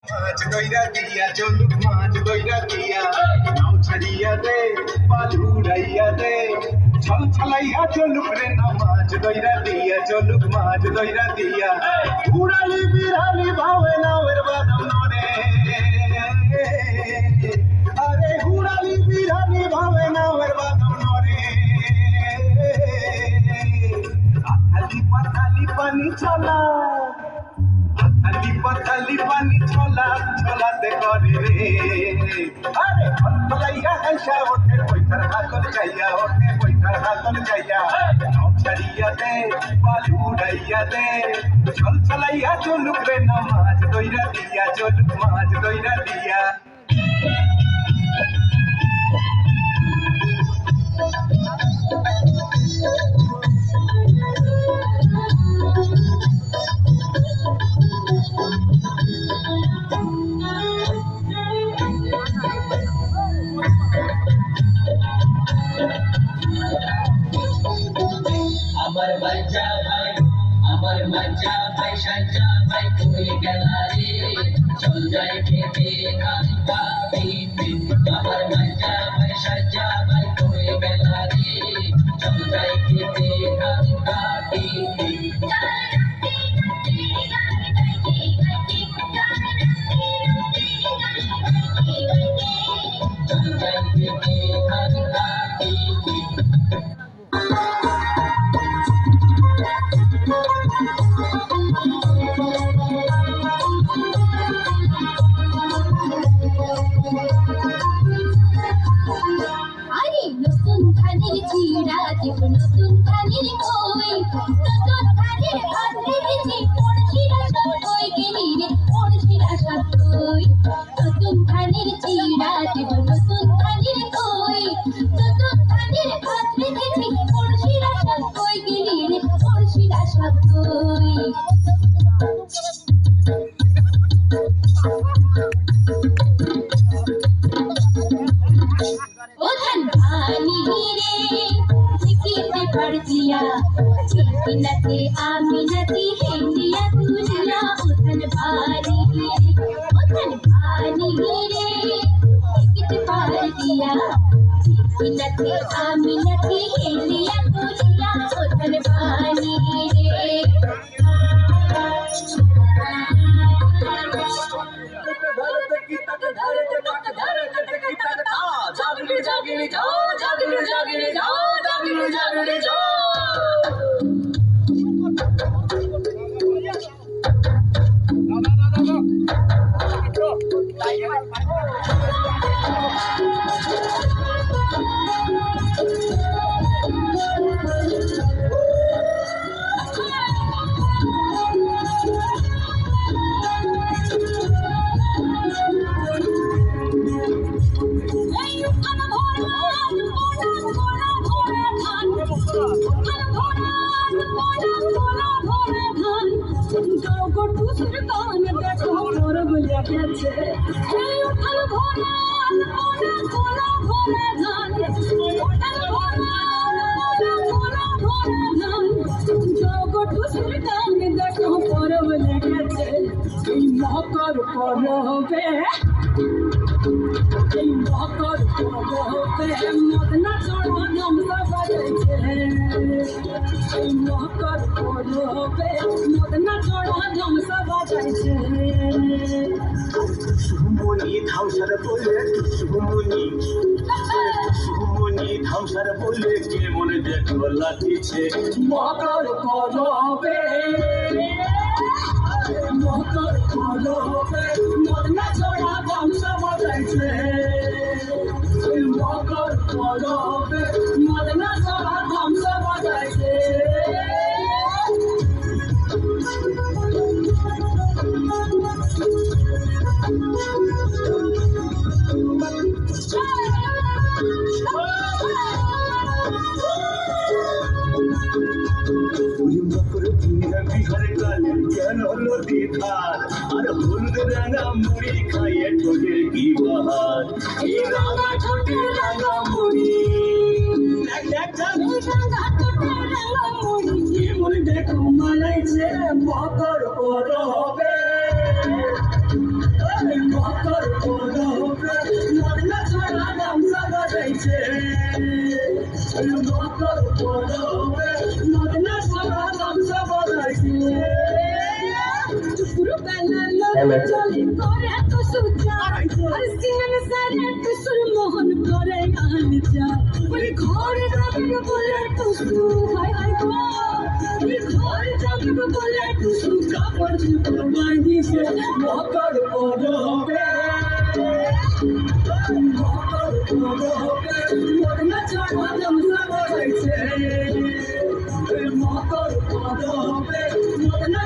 মাছ দইরা দিয়া চলুক মাছ দইরা দিয়া নাও ছাড়িয়া দে পাল উড়াইয়া দে ছল ছলাইয়া চলুক রে না মাছ দইরা দিয়া চলুক মাছ দইরা দিয়া উড়ালি বিড়ালি ভাবে নাওয়ের বাদাম নরে আরে উড়ালি বিড়ালি ভাবে নাওয়ের বাদাম নরে আথালি পাথালি পানি চলা আলি পানি ছলা ছলাতে করে রে আরে ছলাইয়া হাসা ওঠে বৈঠার হাতল যাইয়া ওঠে বৈঠার হাতল যাইয়া নাও ছাড়িয়া দে পাল উড়াইয়া দে ছল ছলাইয়া চলুক রে না মাছ দইরা দিয়া চলুক মাছ দইরা দিয়া আমার মজ্জা ভাই সাজ্জা ভাই কই গেলা রে চল যাই খেতে কান্তা দিতে আমার মজ্জা ভাই সাজ্জা ভাই কই গেলা রে চল যাই খেতে কান্তা দিতে চল যাই খেতে কান্তা দিতে নতুন ধানের কই নতুন ধানের ভাত দেখেছি পড়শিরা সব কই গেলি রে পড়শিরা সব কই নতুন ধানের চিড়া দেব নতুন ধানের কই নতুন ধানের ভাত দেখেছি পড়শিরা সব কই গেলি রে পড়শিরা সব কই ও ধান পানি রে दिया नथे आमी नथी हेलिया तुलिया उथन भानी रे कित पार दिया नथे आमी नथी हेलिया तुलिया उथन भानी रे जागिले जाओ जागिले जागिले जाओ जागिले जागिले जाओ ধাউসার বলে সুমনি ধাউসার বলে কে মনে দেখো লাঠিছে মকর করবে মকর করবে মদনা ছড়া বংশ বজাইছে মকর করবে মদনা ছড়া বংশ বজাইছে বিহারে কালে কেন নদী ধার আর হলুদ রাঙা মুড়ি খাইয়ে ঠোঁটের কি বাহার এই রাঙা ঠোঁটের রাঙা মুড়ি মনে দেখো মানাইছে মকর করবে মকর পরবে মদনা সভা গামছা বলাইছে পুরবেলা লোক চলে করে তো সুজা আর সিনেন সারে তো সুরমোহন করে আনজা ওই ঘরে যাবে বলে তো সু হাই হাই গো ওই ঘরে যাবে বলে তো সু কাপড় চুপড় বাঁধিছে মকর পরবে মকর পরবে মদনা সভা গামছা বলাইছে মকর পরবে মদনা